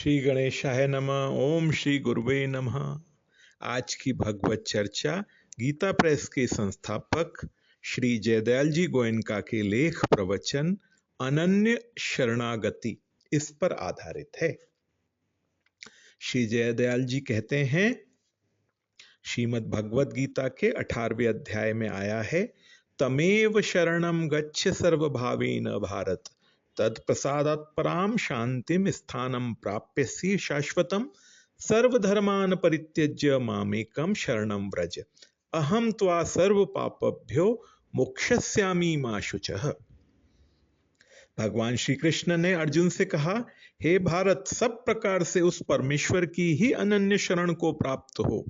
श्री गणेशाय नमः। ओम श्री गुरुवे नमः। आज की भगवत चर्चा गीता प्रेस के संस्थापक श्री जयदयाल जी गोयनका के लेख प्रवचन अनन्य शरणागति इस पर आधारित है। श्री जयदयाल जी कहते हैं, श्रीमद् भगवत गीता के 18वें अध्याय में आया है, तमेव शरणम गच्छ सर्वभावेन भारत तत्प्रसादात् पराम शांतिम स्थानम प्राप्यसि शाश्वतम सर्वधर्मान परित्यज्य मामेकम शरणम व्रज अहम त्वा सर्व पापभ्यो मोक्षस्यामि मा शुचः। भगवान श्री कृष्ण ने अर्जुन से कहा, हे भारत, सब प्रकार से उस परमेश्वर की ही अनन्य शरण को प्राप्त हो।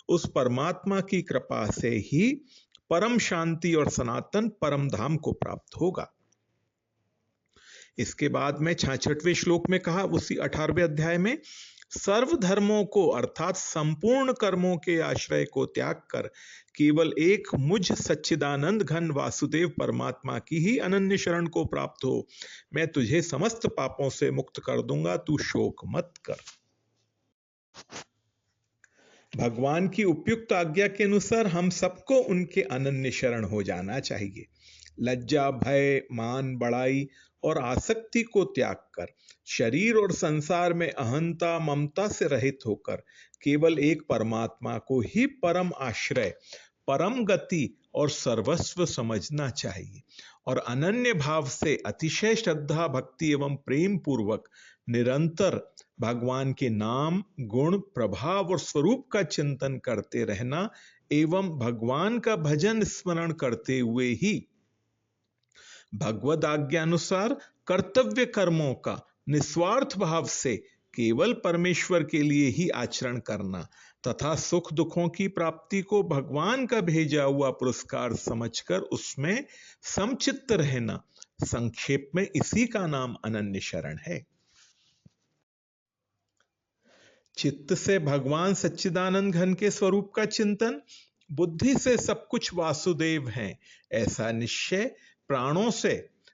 उस परमात्मा की कृपा से ही परम शांति और सनातन परम धाम को प्राप्त होगा। इसके बाद में 66वें श्लोक में कहा, उसी 18वें अध्याय में, सर्व धर्मों को अर्थात संपूर्ण कर्मों के आश्रय को त्याग कर केवल एक मुझ सच्चिदानंद घन वासुदेव परमात्मा की ही अनन्य शरण को प्राप्त हो। मैं तुझे समस्त पापों से मुक्त कर दूंगा, तू शोक मत कर। भगवान की उपयुक्त आज्ञा के अनुसार हम सबको उनके अनन्य शरण हो जाना चाहिए। लज्जा, भय, मान, बड़ाई और आसक्ति को त्याग कर शरीर और संसार में अहंता ममता से रहित होकर केवल एक परमात्मा को ही परम आश्रय, परम गति और सर्वस्व समझना चाहिए और अनन्य भाव से अतिशय श्रद्धा, भक्ति एवं प्रेम पूर्वक निरंतर भगवान के नाम, गुण, प्रभाव और स्वरूप का चिंतन करते रहना एवं भगवान का भजन स्मरण करते हुए ही भगवद आज्ञा अनुसार कर्तव्य कर्मों का निस्वार्थ भाव से केवल परमेश्वर के लिए ही आचरण करना तथा सुख दुखों की प्राप्ति को भगवान का भेजा हुआ पुरस्कार समझकर उसमें समचित्त रहना, संक्षेप में इसी का नाम अनन्य शरण है। चित्त से भगवान सच्चिदानंद घन के स्वरूप का चिंतन, बुद्धि से सब कुछ वासुदेव हैं ऐसा निश्चय, प्राणों से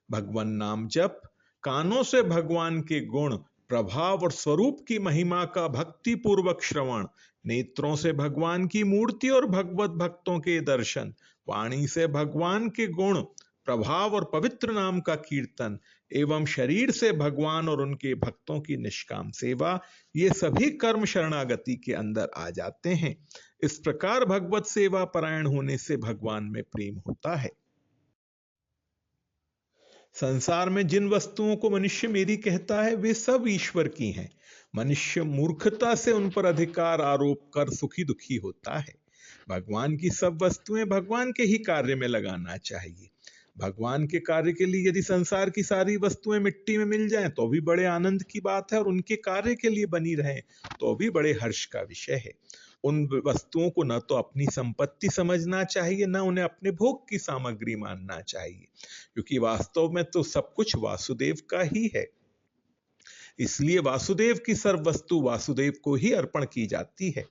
भगवान नाम जप, कानों से भगवान के गुण, प्रभाव और स्वरूप की महिमा का भक्ति पूर्वक श्रवण, नेत्रों से भगवान की मूर्ति और भगवत भक्तों के दर्शन, वाणी से भगवान के गुण, प्रभाव और पवित्र नाम का कीर्तन एवं शरीर से भगवान और उनके भक्तों की निष्काम सेवा, ये सभी कर्म शरणागति के अंदर आ जाते हैं। इस प्रकार भगवत सेवा परायण होने से भगवान में प्रेम होता है। संसार में जिन वस्तुओं को मनुष्य मेरी कहता है वे सब ईश्वर की हैं। मनुष्य मूर्खता से उन पर अधिकार आरोप कर सुखी दुखी होता है। भगवान की सब वस्तुएं भगवान के ही कार्य में लगाना चाहिए। भगवान के कार्य के लिए यदि संसार की सारी वस्तुएं मिट्टी में मिल जाएं तो भी बड़े आनंद की बात है, और उनके कार्य के लिए बनी रहें तो भी बड़े हर्ष का विषय है। उन वस्तुओं को न तो अपनी संपत्ति समझना चाहिए, न उन्हें अपने भोग की सामग्री मानना चाहिए, क्योंकि वास्तव में तो सब कुछ वासुदेव का ही है। इसलिए वासुदेव की सर्व वस्तु वासुदेव को ही अर्पण की जाती है।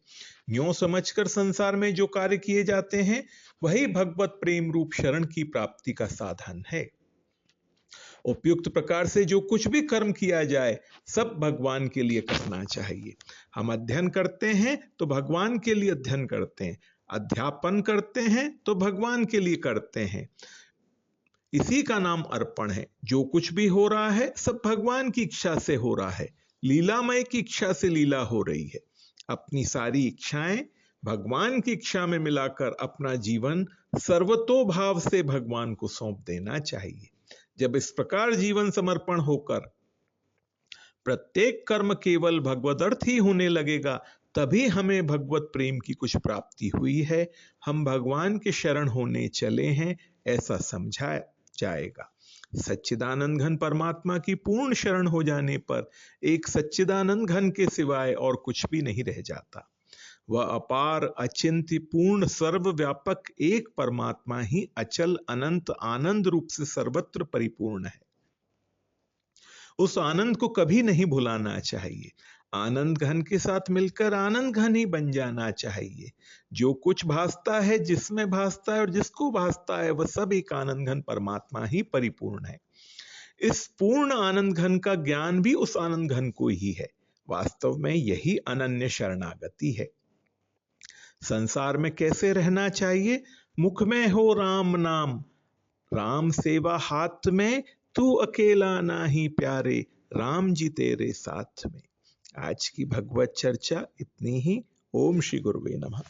यूं समझकर संसार में जो कार्य किए जाते हैं वही भगवत प्रेम रूप शरण की प्राप्ति का साधन है। उपयुक्त प्रकार से जो कुछ भी कर्म किया जाए सब भगवान के लिए करना चाहिए। हम अध्ययन करते हैं तो भगवान के लिए अध्ययन करते हैं, अध्यापन करते हैं तो भगवान के लिए करते हैं। इसी का नाम अर्पण है। जो कुछ भी हो रहा है सब भगवान की इच्छा से हो रहा है, लीलामय की इच्छा से लीला हो रही है। अपनी सारी इच्छाएं भगवान की इच्छा में मिलाकर अपना जीवन सर्वतोभाव से भगवान को सौंप देना चाहिए। जब इस प्रकार जीवन समर्पण होकर प्रत्येक कर्म केवल भगवदर्थ ही होने लगेगा, तभी हमें भगवत प्रेम की कुछ प्राप्ति हुई है, हम भगवान के शरण होने चले हैं ऐसा समझा जाएगा। सच्चिदानंद घन परमात्मा की पूर्ण शरण हो जाने पर एक सच्चिदानंद घन के सिवाय और कुछ भी नहीं रह जाता। वह अपार, अचिंत्य, पूर्ण, सर्वव्यापक एक परमात्मा ही अचल, अनंत, आनंद रूप से सर्वत्र परिपूर्ण है। उस आनंद को कभी नहीं भुलाना चाहिए। आनंद घन के साथ मिलकर आनंद घन ही बन जाना चाहिए। जो कुछ भासता है, जिसमें भासता है और जिसको भासता है वह सब एक आनंद घन परमात्मा ही परिपूर्ण है। इस पूर्ण आनंद घन का ज्ञान भी उस आनंद घन को ही है। वास्तव में यही अनन्य शरणागति है। संसार में कैसे रहना चाहिए? मुख में हो राम नाम, राम सेवा हाथ में, तू अकेला नाही प्यारे, राम जी तेरे साथ में। आज की भगवत चर्चा इतनी ही। ओम श्री गुरुवे नमः।